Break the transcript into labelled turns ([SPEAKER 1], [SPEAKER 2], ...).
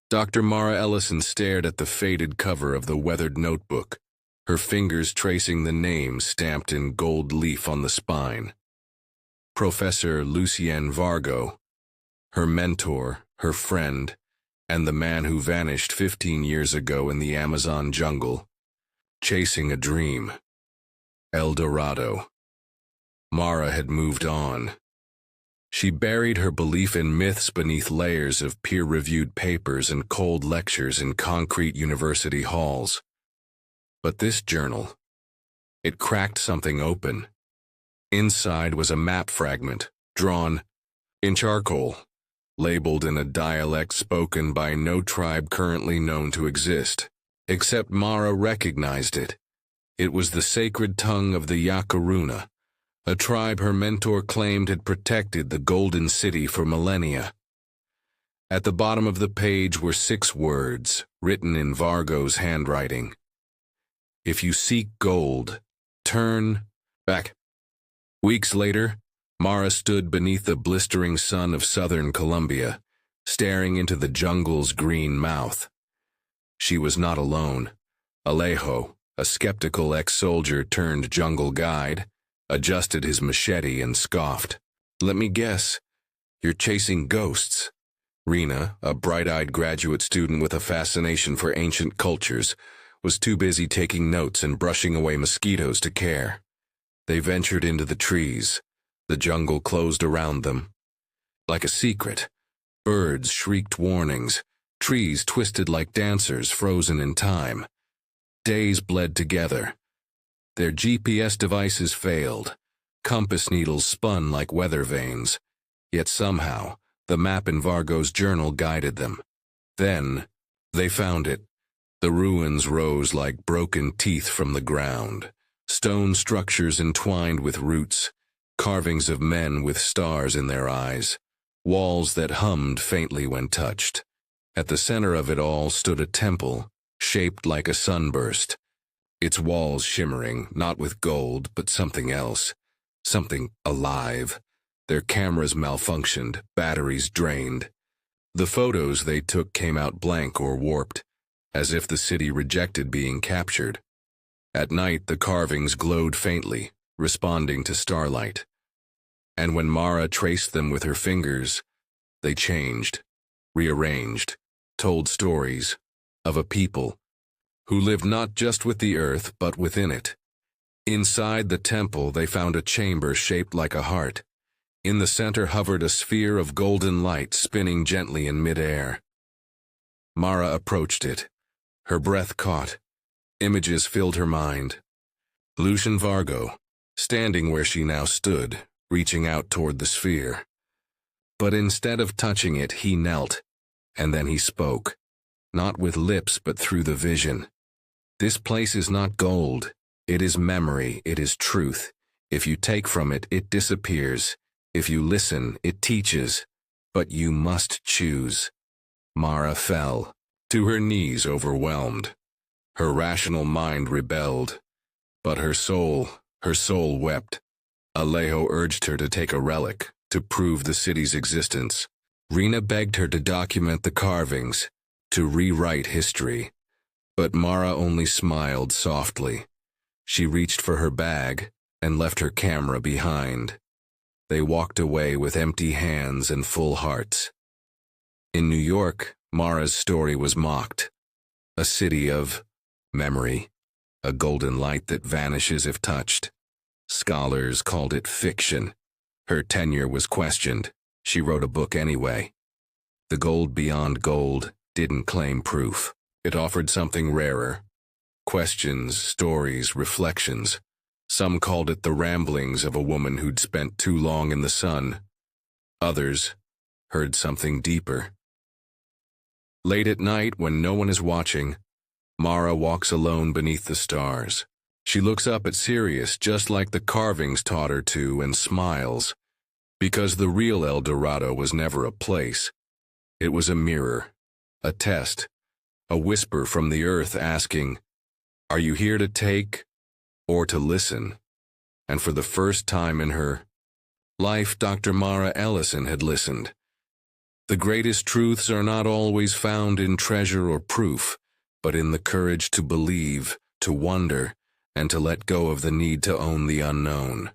[SPEAKER 1] Dr. Mara Ellison stared at the faded cover of the weathered notebook, her fingers tracing the name stamped in gold leaf on the spine. Professor Lucien Vargo, her mentor, her friend, and the man who vanished 15 years ago in the Amazon jungle, chasing a dream. El Dorado. Mara had moved on. She buried her belief in myths beneath layers of peer-reviewed papers and cold lectures in concrete university halls. But this journal, it cracked something open. Inside was a map fragment, drawn in charcoal, labeled in a dialect spoken by no tribe currently known to exist, except Mara recognized it. It was the sacred tongue of the Yakaruna, a tribe her mentor claimed had protected the Golden City for millennia. At the bottom of the page were 6 words, written in Vargo's handwriting. If you seek gold, turn back. Weeks later, Mara stood beneath the blistering sun of southern Colombia, staring into the jungle's green mouth. She was not alone. Alejo, a skeptical ex-soldier turned jungle guide, adjusted his machete and scoffed. Let me guess, you're chasing ghosts. Rena, a bright-eyed graduate student with a fascination for ancient cultures, was too busy taking notes and brushing away mosquitoes to care. They ventured into the trees. The jungle closed around them. Like a secret, birds shrieked warnings, trees twisted like dancers frozen in time. Days bled together. Their GPS devices failed. Compass needles spun like weather vanes. Yet somehow, the map in Vargo's journal guided them. Then, they found it. The ruins rose like broken teeth from the ground. Stone structures entwined with roots. Carvings of men with stars in their eyes. Walls that hummed faintly when touched. At the center of it all stood a temple, shaped like a sunburst. Its walls shimmering, not with gold, but something else. Something alive. Their cameras malfunctioned, batteries drained. The photos they took came out blank or warped, as if the city rejected being captured. At night, the carvings glowed faintly, responding to starlight. And when Mara traced them with her fingers, they changed, rearranged, told stories of a people who lived not just with the earth, but within it. Inside the temple, they found a chamber shaped like a heart. In the center hovered a sphere of golden light spinning gently in midair. Mara approached it. Her breath caught. Images filled her mind. Lucien Vargo, standing where she now stood, reaching out toward the sphere. But instead of touching it, he knelt, and then he spoke, not with lips but through the vision. This place is not gold. It is memory, it is truth. If you take from it, it disappears. If you listen, it teaches. But you must choose. Mara fell, to her knees overwhelmed. Her rational mind rebelled. But her soul wept. Alejo urged her to take a relic, to prove the city's existence. Rena begged her to document the carvings, to rewrite history. But Mara only smiled softly. She reached for her bag and left her camera behind. They walked away with empty hands and full hearts. In New York, Mara's story was mocked. A city of memory, a golden light that vanishes if touched. Scholars called it fiction. Her tenure was questioned. She wrote a book anyway. The Gold Beyond Gold didn't claim proof. It offered something rarer. Questions, stories, reflections. Some called it the ramblings of a woman who'd spent too long in the sun. Others heard something deeper. Late at night, when no one is watching, Mara walks alone beneath the stars. She looks up at Sirius just like the carvings taught her to and smiles, because the real El Dorado was never a place. It was a mirror, a test, a whisper from the earth asking, "Are you here to take or to listen?" And for the first time in her life, Dr. Mara Ellison had listened. The greatest truths are not always found in treasure or proof, but in the courage to believe, to wonder, and to let go of the need to own the unknown.